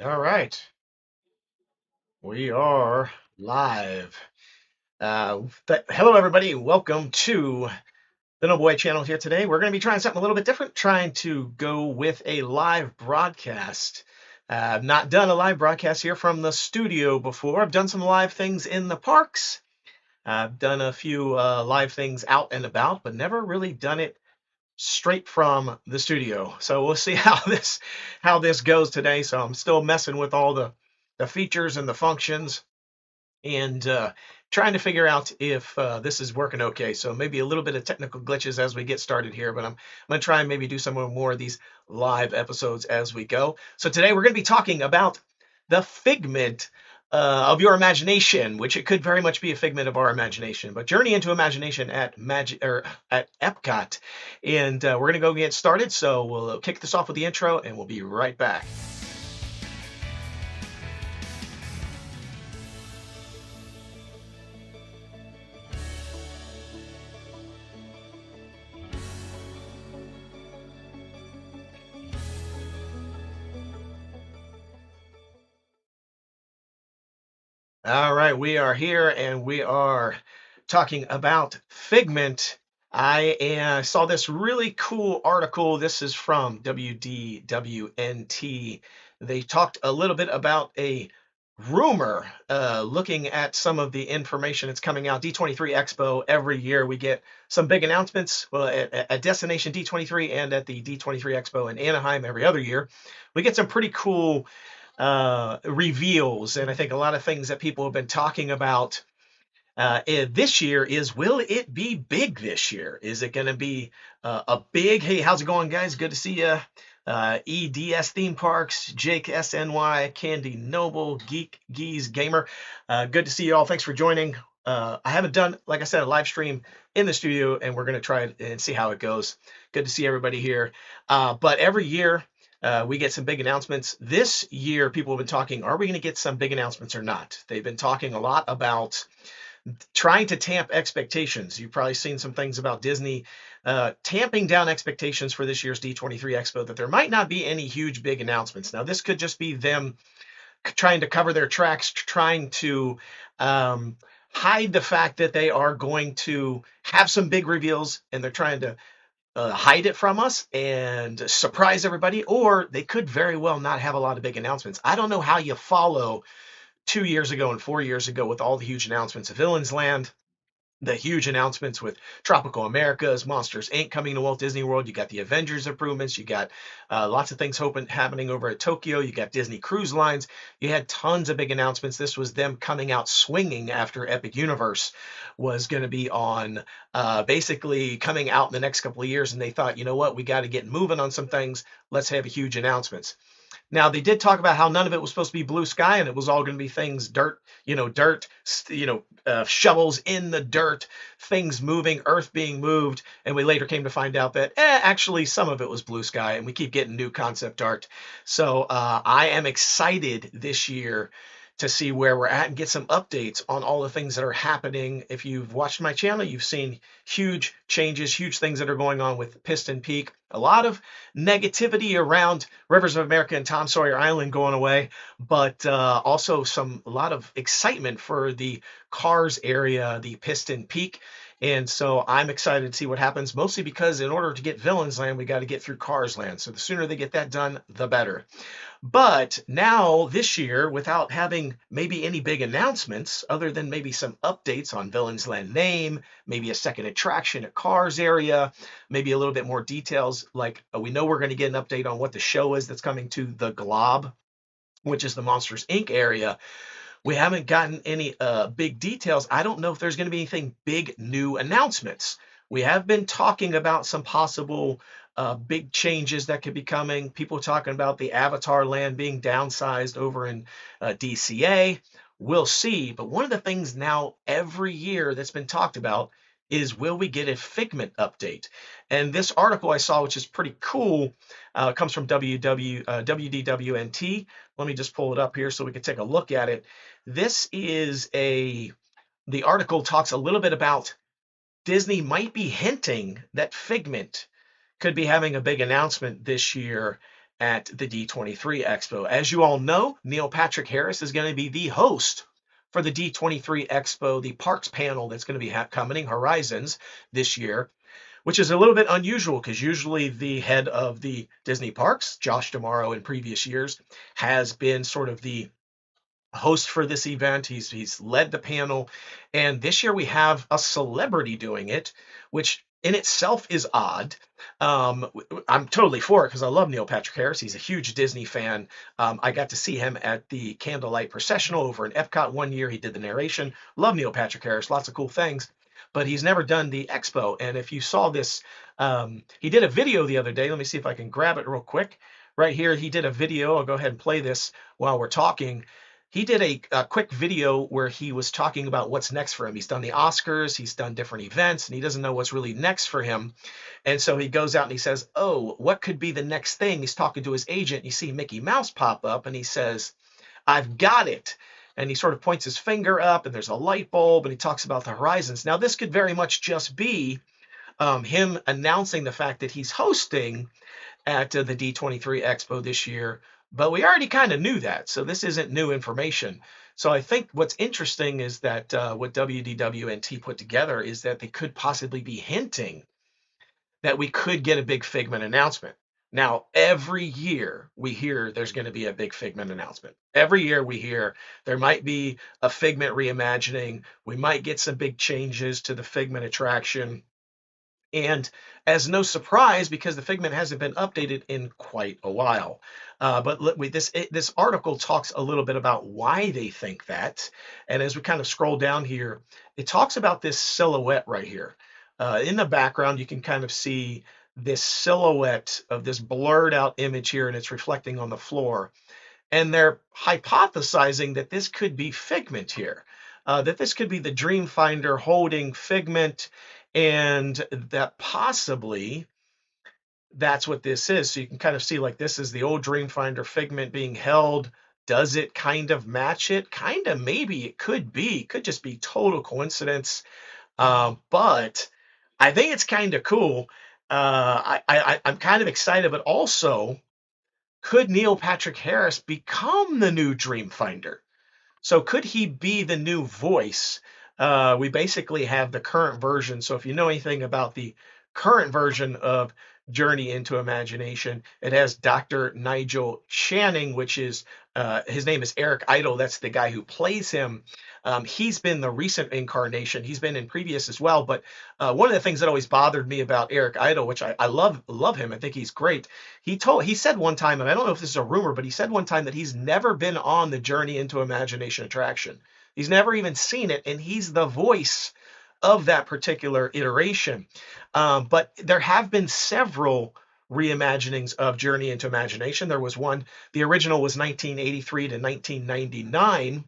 All right, we are live. Hello, everybody. Welcome to the Noble Way channel here today. We're going to be trying something a little bit different, trying to go with a live broadcast. I've not done a live broadcast here from the studio before. I've done some live things in the parks. I've done a few live things out and about, but never really done it straight from the studio. So we'll see how this goes today. So I'm still messing with all the features and the functions and trying to figure out if this is working okay. So maybe a little bit of technical glitches as we get started here, but I'm going to try and maybe do some more of these live episodes as we go. So today we're going to be talking about the figment of your imagination, which it could very much be a figment of our imagination, but journey into imagination at at Epcot. And we're going to go get started. So we'll kick this off with the intro and we'll be right back. All right, we are here and we are talking about Figment. Saw this really cool article. This is from WDWNT. They talked a little bit about a rumor, looking at some of the information that's coming out. D23 Expo, every year we get some big announcements. Well, at Destination D23 and at the D23 Expo in Anaheim every other year, we get some pretty cool reveals. And I think a lot of things that people have been talking about this year is, will it be big this year? Is it going to be a big, hey, how's it going, guys? Good to see you. EDS Theme Parks, Jake SNY, Candi Noble, Geek Geese Gamer. Good to see you all. Thanks for joining. I haven't done, like I said, a live stream in the studio, and we're going to try it and see how it goes. Good to see everybody here. But every year, we get some big announcements. This year, people have been talking, are we going to get some big announcements or not? They've been talking a lot about trying to tamp expectations. You've probably seen some things about Disney tamping down expectations for this year's D23 Expo, that there might not be any huge big announcements. Now, this could just be them trying to cover their tracks, trying to hide the fact that they are going to have some big reveals, and they're trying to hide it from us and surprise everybody, or they could very well not have a lot of big announcements. I don't know how you follow 2 years ago and 4 years ago with all the huge announcements of Villains Land, the huge announcements with Tropical Americas, Monsters Inc. coming to Walt Disney World. You got the Avengers improvements. You got lots of things happening over at Tokyo. You got Disney Cruise Lines. You had tons of big announcements. This was them coming out swinging after Epic Universe was going to be on, basically coming out in the next couple of years. And they thought, you know what, we got to get moving on some things. Let's have huge announcements. Now, they did talk about how none of it was supposed to be blue sky, and it was all going to be things dirt, shovels in the dirt, things moving, earth being moved. And we later came to find out that actually some of it was blue sky, and we keep getting new concept art. So I am excited this year to see where we're at and get some updates on all the things that are happening. If you've watched my channel, you've seen huge changes, huge things that are going on with Piston Peak. A lot of negativity around Rivers of America and Tom Sawyer Island going away, but also a lot of excitement for the Cars area, the Piston Peak. And so I'm excited to see what happens, mostly because in order to get Villains Land, we got to get through Cars Land. So the sooner they get that done, the better. But now this year, without having maybe any big announcements, other than maybe some updates on Villains Land name, maybe a second attraction at Cars area, maybe a little bit more details, like we know we're going to get an update on what the show is that's coming to the Glob, which is the Monsters Inc. area. We haven't gotten any big details. I don't know if there's going to be anything big new announcements. We have been talking about some possible big changes that could be coming. People talking about the Avatar land being downsized over in DCA. We'll see. But one of the things now every year that's been talked about is, will we get a Figment update? And this article I saw, which is pretty cool, comes from WDWNT. Let me just pull it up here so we can take a look at it. The article talks a little bit about Disney might be hinting that Figment could be having a big announcement this year. at the D23 Expo. As you all know, Neil Patrick Harris is going to be the host for the D23 Expo, the parks panel that's going to be coming, Horizons, this year, which is a little bit unusual because usually the head of the Disney parks, Josh D'Amaro, in previous years, has been sort of the host for this event. He's led the panel, and this year we have a celebrity doing it, which in itself is odd. I'm totally for it because I love Neil Patrick Harris. He's a huge Disney fan. I got to see him at the Candlelight Processional over in Epcot one year. He did the narration. Love Neil Patrick Harris. Lots of cool things. But he's never done the expo. And if you saw this, he did a video the other day. Let me see if I can grab it real quick. Right here, he did a video. I'll go ahead and play this while we're talking. He did a quick video where he was talking about what's next for him. He's done the Oscars, he's done different events, and he doesn't know what's really next for him. And so he goes out and he says, oh, what could be the next thing? He's talking to his agent. You see Mickey Mouse pop up, and he says, I've got it. And he sort of points his finger up, and there's a light bulb, and he talks about the Horizons. Now, this could very much just be him announcing the fact that he's hosting at the D23 Expo this year, but we already kind of knew that, so this isn't new information. So I think what's interesting is that what WDWNT put together is that they could possibly be hinting that we could get a big Figment announcement. Now, every year we hear there's going to be a big Figment announcement. Every year we hear there might be a Figment reimagining. We might get some big changes to the Figment attraction. And as no surprise, because the Figment hasn't been updated in quite a while. But this article talks a little bit about why they think that. And as we kind of scroll down here, it talks about this silhouette right here. In the background, you can kind of see this silhouette of this blurred out image here, and it's reflecting on the floor. And they're hypothesizing that this could be Figment here, that this could be the Dreamfinder holding Figment, and that possibly that's what this is. So you can kind of see like this is the old Dreamfinder Figment being held. Does it kind of match it? Kind of, maybe it could be. Could just be total coincidence. But I think it's kind of cool. I'm kind of excited, but also, could Neil Patrick Harris become the new Dreamfinder? So could he be the new voice? We basically have the current version. So if you know anything about the current version of Journey into Imagination, it has Dr. Nigel Channing, which is his name is Eric Idle. That's the guy who plays him. He's been the recent incarnation. He's been in previous as well. But one of the things that always bothered me about Eric Idle, which I love him, I think he's great. He said one time, and I don't know if this is a rumor, but he said one time that he's never been on the Journey into Imagination attraction. He's never even seen it, and he's the voice of that particular iteration. But there have been several reimaginings of Journey into Imagination. There was one, the original was 1983 to 1999.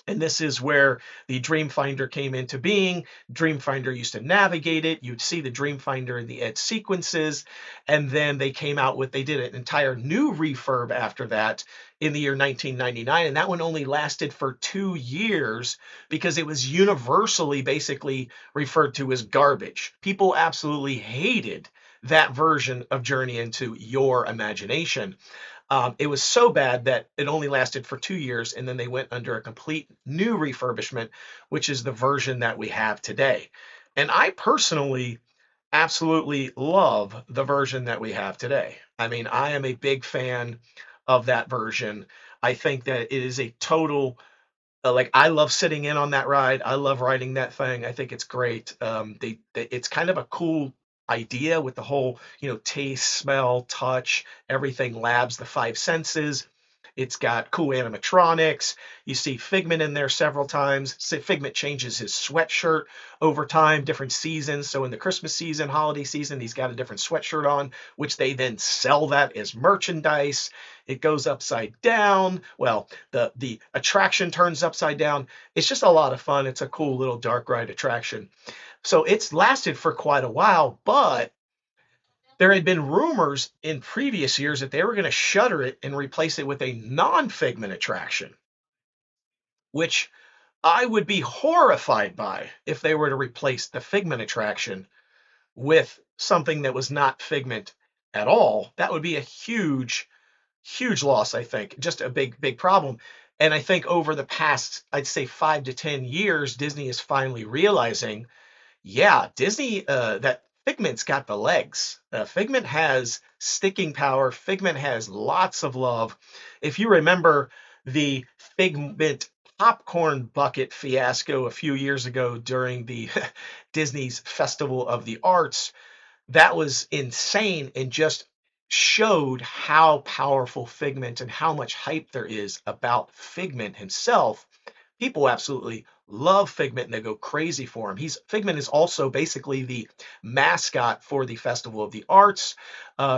And this is where the Dreamfinder came into being. Dreamfinder used to navigate it. You'd see the Dreamfinder in the edge sequences. And then they did an entire new refurb after that in the year 1999. And that one only lasted for 2 years because it was universally basically referred to as garbage. People absolutely hated that version of Journey into Your Imagination. It was so bad that it only lasted for 2 years, and then they went under a complete new refurbishment, which is the version that we have today. And I personally absolutely love the version that we have today. I mean, I am a big fan of that version. I think that it is a total, I love sitting in on that ride. I love riding that thing. I think it's great. It's kind of a cool idea with the whole, taste, smell, touch, everything labs, the 5 senses. It's got cool animatronics. You see Figment in there several times. Figment changes his sweatshirt over time, different seasons. So in the Christmas season, holiday season, he's got a different sweatshirt on, which they then sell that as merchandise. It goes upside down. Well, the attraction turns upside down. It's just a lot of fun. It's a cool little dark ride attraction. So it's lasted for quite a while, but there had been rumors in previous years that they were going to shutter it and replace it with a non-Figment attraction, which I would be horrified by if they were to replace the Figment attraction with something that was not Figment at all. That would be a huge huge loss, I think, just a big problem. And I think over the past, I'd say 5 to 10 years, Disney is finally realizing, yeah, Disney, that Figment's got the legs. Figment has sticking power. Figment has lots of love. If you remember the Figment popcorn bucket fiasco a few years ago during the Disney's Festival of the Arts, that was insane and just showed how powerful Figment and how much hype there is about Figment himself. People absolutely love Figment and they go crazy for him. Figment is also basically the mascot for the Festival of the Arts.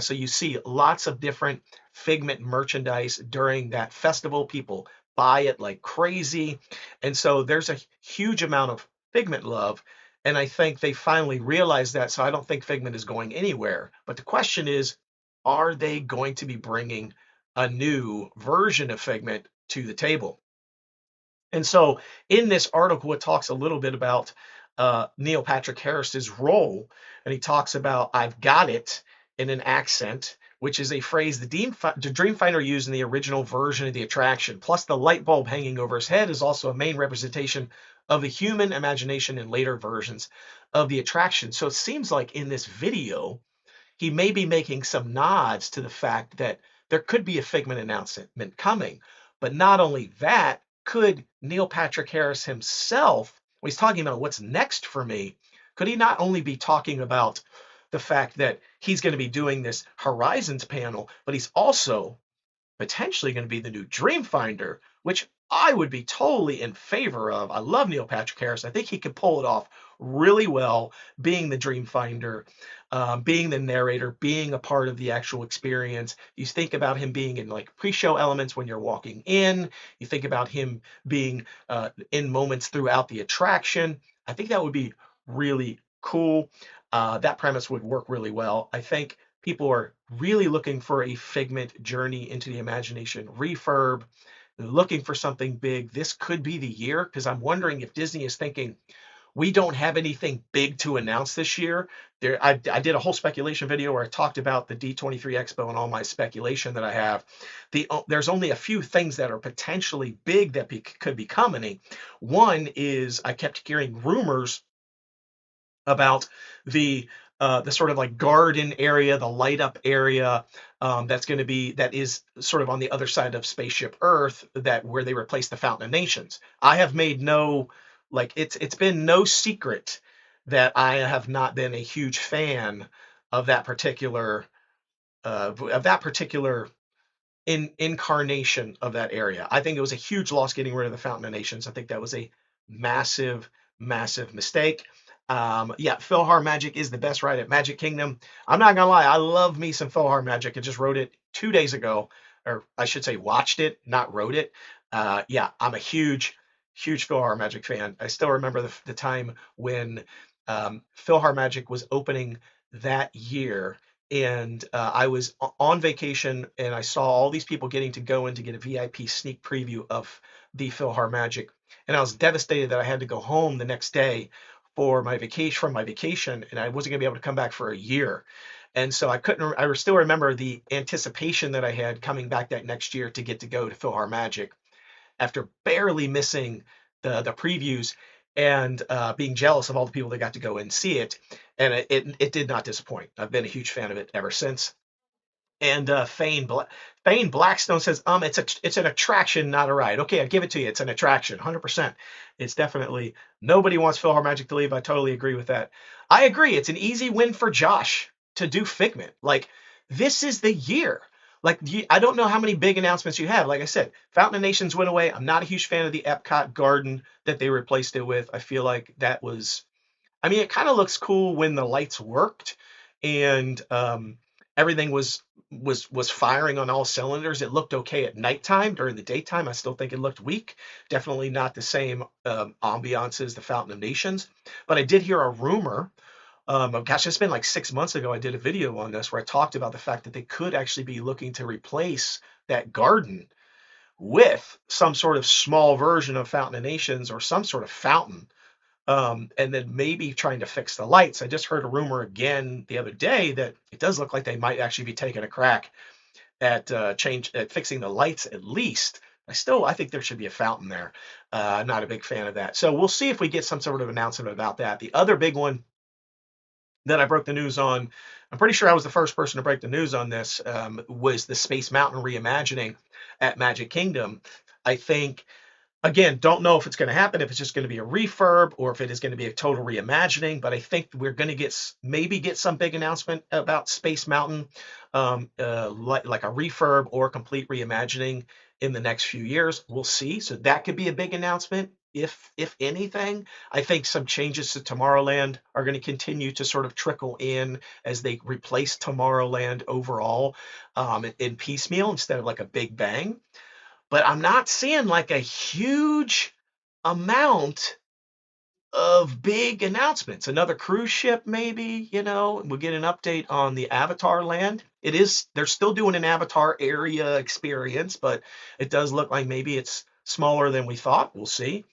So you see lots of different Figment merchandise during that festival. People buy it like crazy. And so there's a huge amount of Figment love. And I think they finally realized that. So I don't think Figment is going anywhere. But the question is, are they going to be bringing a new version of Figment to the table? And so in this article, it talks a little bit about Neil Patrick Harris's role, and he talks about "I've got it" in an accent, which is a phrase the Dreamfinder used in the original version of the attraction. Plus, the light bulb hanging over his head is also a main representation of the human imagination in later versions of the attraction. So it seems like in this video, he may be making some nods to the fact that there could be a Figment announcement coming. But not only that, could Neil Patrick Harris himself, when he's talking about what's next for me, could he not only be talking about the fact that he's going to be doing this Horizons panel, but he's also potentially going to be the new Dreamfinder, which I would be totally in favor of. I love Neil Patrick Harris. I think he could pull it off really well, being the Dreamfinder, being the narrator, being a part of the actual experience. You think about him being in like pre-show elements when you're walking in. You think about him being in moments throughout the attraction. I think that would be really cool. That premise would work really well. I think people are really looking for a Figment journey into the imagination refurb, looking for something big. This could be the year, because I'm wondering if Disney is thinking, we don't have anything big to announce this year. I did a whole speculation video where I talked about the D23 Expo and all my speculation that I have. There's only a few things that are potentially big that could be coming. One is I kept hearing rumors about the sort of like garden area, the light up area, that is sort of on the other side of Spaceship Earth, that where they replace the Fountain of Nations. I have made no, like, it's been no secret that I have not been a huge fan of that particular incarnation of that area. I think it was a huge loss getting rid of the Fountain of Nations. I think that was a massive, massive mistake. Yeah, PhilharMagic is the best ride at Magic Kingdom. I'm not gonna lie, I love me some PhilharMagic. I just wrote it 2 days ago, or I should say watched it, not wrote it. Yeah, I'm a huge, huge PhilharMagic fan. I still remember the time when PhilharMagic was opening that year, and I was on vacation, and I saw all these people getting to go in to get a VIP sneak preview of the PhilharMagic, and I was devastated that I had to go home the next day for my vacation from my vacation, and I wasn't gonna be able to come back for a year. And so I still remember the anticipation that I had coming back that next year to get to go to PhilharMagic after barely missing the previews, and being jealous of all the people that got to go and see it. And it did not disappoint. I've been a huge fan of it ever since. And Fane Blackstone says, it's an attraction, not a ride. Okay, I give it to you. It's an attraction, 100%. It's definitely, nobody wants PhilharMagic to leave. I totally agree with that. I agree. It's an easy win for Josh to do Figment. Like, this is the year. Like, I don't know how many big announcements you have. Like I said, Fountain of Nations went away. I'm not a huge fan of the Epcot garden that they replaced it with. I feel like that was, I mean, it kind of looks cool when the lights worked and everything was firing on all cylinders. It looked okay at nighttime. During the daytime, I still think it looked weak. Definitely not the same ambiance as the Fountain of Nations. But I did hear a rumor. Gosh, it's been like 6 months ago. I did a video on this where I talked about the fact that they could actually be looking to replace that garden with some sort of small version of Fountain of Nations or some sort of fountain, and then maybe trying to fix the lights. I just heard a rumor again the other day that it does look like they might actually be taking a crack at fixing the lights at least. I think there should be a fountain there. I'm not a big fan of that. So we'll see if we get some sort of announcement about that. The other big one that I broke the news on, I'm pretty sure I was the first person to break the news on this, was the Space Mountain reimagining at Magic Kingdom. I think, again, don't know if it's going to happen, if it's just going to be a refurb or if it is going to be a total reimagining, but I think we're going to get some big announcement about Space Mountain, like a refurb or complete reimagining in the next few years. We'll see. So that could be a big announcement. If anything, I think some changes to Tomorrowland are going to continue to sort of trickle in as they replace Tomorrowland overall, in piecemeal instead of like a big bang. But I'm not seeing like a huge amount of big announcements. Another cruise ship, maybe, we'll get an update on the Avatar land. They're still doing an Avatar area experience, but it does look like maybe it's smaller than we thought. We'll see.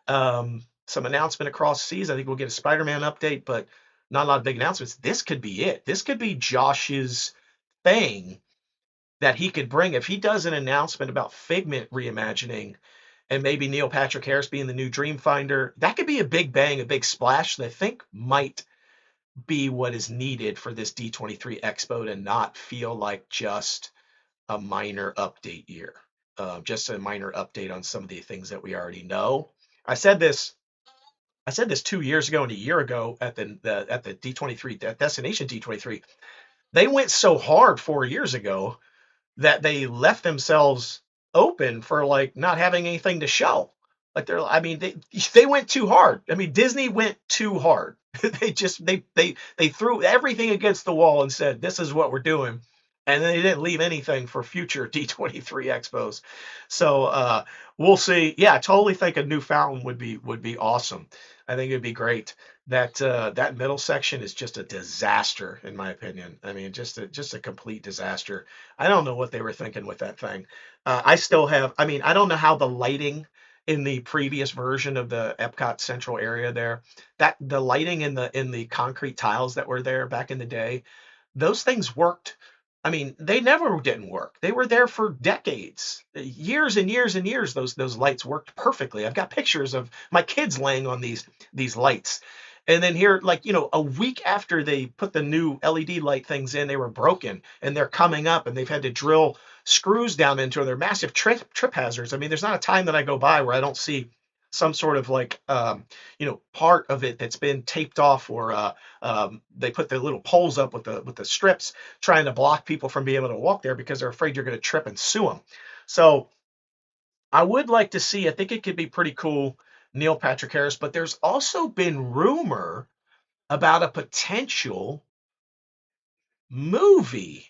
Some announcement across seas. I think we'll get a Spider-Man update, but not a lot of big announcements. This could be it. This could be Josh's thing that he could bring if he does an announcement about Figment reimagining and maybe Neil Patrick Harris being the new Dreamfinder. That could be a big bang, a big splash that I think might be what is needed for this D23 Expo to not feel like just a minor update year, just a minor update on some of the things that we already know. I said this 2 years ago and a year ago at the D23 Destination D23. They went so hard 4 years ago that they left themselves open for like not having anything to show. Like they went too hard. I mean, Disney went too hard. They threw everything against the wall and said, "This is what we're doing." And then they didn't leave anything for future D23 expos. So we'll see. Yeah, I totally think a new fountain would be awesome. I think it'd be great. That middle section is just a disaster, in my opinion. I mean, just a complete disaster. I don't know what they were thinking with that thing. I still have. I mean, I don't know how the lighting in the previous version of the Epcot Central area there, that the lighting in the concrete tiles that were there back in the day, those things worked. I mean, they never didn't work. They were there for decades, years and years and years. Those lights worked perfectly. I've got pictures of my kids laying on these lights. And then here, like, a week after they put the new LED light things in, they were broken and they're coming up and they've had to drill screws down into them. They're massive trip hazards. I mean, there's not a time that I go by where I don't see some sort of like, part of it that's been taped off, or they put the little poles up with the strips trying to block people from being able to walk there because they're afraid you're going to trip and sue them. So I would like to see, I think it could be pretty cool, Neil Patrick Harris, but there's also been rumor about a potential movie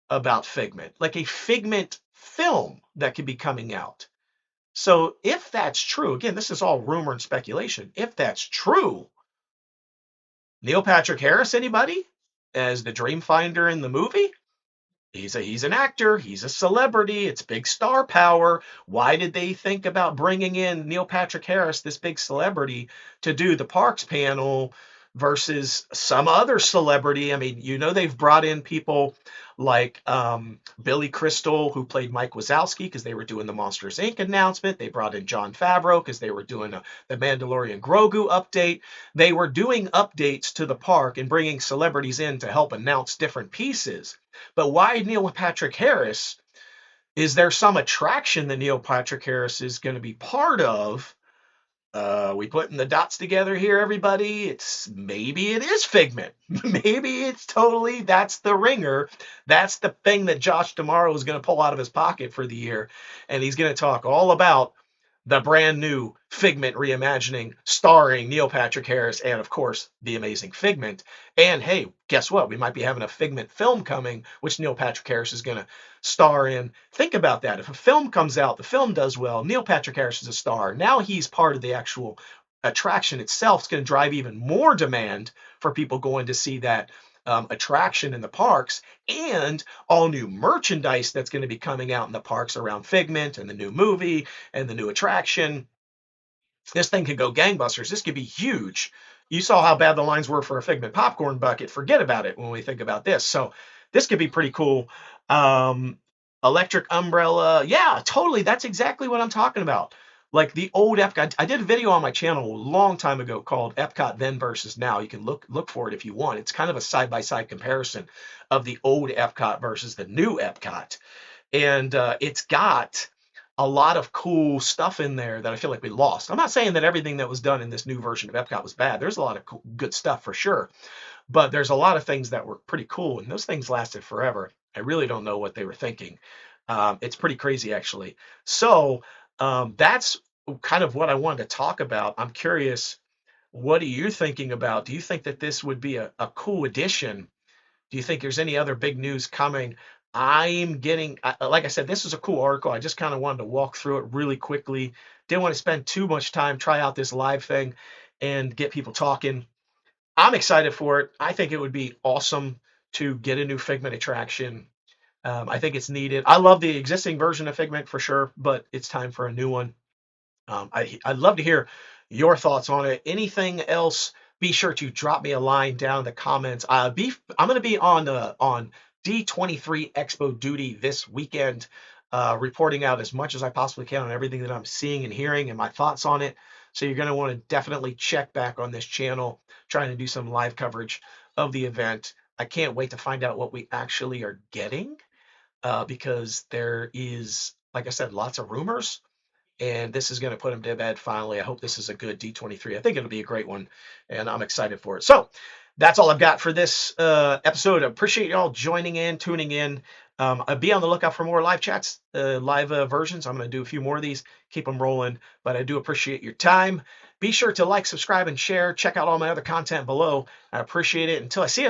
about Figment, like a Figment film that could be coming out. So if that's true, again, this is all rumor and speculation. If that's true, Neil Patrick Harris, anybody, as the Dreamfinder in the movie? He's an actor. He's a celebrity. It's big star power. Why did they think about bringing in Neil Patrick Harris, this big celebrity, to do the parks panel versus some other celebrity? I mean, they've brought in people like Billy Crystal, who played Mike Wazowski, because they were doing the Monsters Inc. announcement. They brought in Jon Favreau because they were doing the Mandalorian Grogu update. They were doing updates to the park and bringing celebrities in to help announce different pieces. But why Neil Patrick Harris? Is there some attraction that Neil Patrick Harris is going to be part of? We putting the dots together here, everybody. Maybe it is Figment. Maybe it's totally, that's the ringer. That's the thing that Josh tomorrow is going to pull out of his pocket for the year. And he's going to talk all about the brand new Figment reimagining starring Neil Patrick Harris and, of course, the amazing Figment. And hey, guess what? We might be having a Figment film coming, which Neil Patrick Harris is going to star in. Think about that. If a film comes out, the film does well, Neil Patrick Harris is a star. Now he's part of the actual attraction itself. It's going to drive even more demand for people going to see that attraction in the parks, and all new merchandise that's going to be coming out in the parks around Figment and the new movie and the new attraction. This thing could go gangbusters. This could be huge. You saw how bad the lines were for a Figment popcorn bucket. Forget about it when we think about this. So this could be pretty cool. Electric umbrella. Yeah, totally. That's exactly what I'm talking about. Like the old Epcot. I did a video on my channel a long time ago called Epcot Then versus Now. You can look for it if you want. It's kind of a side-by-side comparison of the old Epcot versus the new Epcot. And it's got a lot of cool stuff in there that I feel like we lost. I'm not saying that everything that was done in this new version of Epcot was bad. There's a lot of cool, good stuff for sure, but there's a lot of things that were pretty cool, and those things lasted forever. I really don't know what they were thinking. It's pretty crazy, actually. So that's kind of what I wanted to talk about. I'm curious, what are you thinking about? Do you think that this would be a cool addition? Do you think there's any other big news coming? I'm getting, like I said, this is a cool article. I just kind of wanted to walk through it really quickly. Didn't want to spend too much time, try out this live thing and get people talking. I'm excited for it. I think it would be awesome to get a new Figment attraction. I think it's needed. I love the existing version of Figment for sure, but it's time for a new one. I'd love to hear your thoughts on it. Anything else? Be sure to drop me a line down in the comments. I'm going to be on D23 Expo duty this weekend, reporting out as much as I possibly can on everything that I'm seeing and hearing and my thoughts on it. So you're going to want to definitely check back on this channel, trying to do some live coverage of the event. I can't wait to find out what we actually are getting, because there is, like I said, lots of rumors, and this is going to put him to bed finally. I hope this is a good D23. I think it'll be a great one, and I'm excited for it. So that's all I've got for this episode. I appreciate y'all joining in, tuning in. I'll be on the lookout for more live chats, live versions. I'm going to do a few more of these, keep them rolling, but I do appreciate your time. Be sure to like, subscribe, and share. Check out all my other content below. I appreciate it. Until I see you.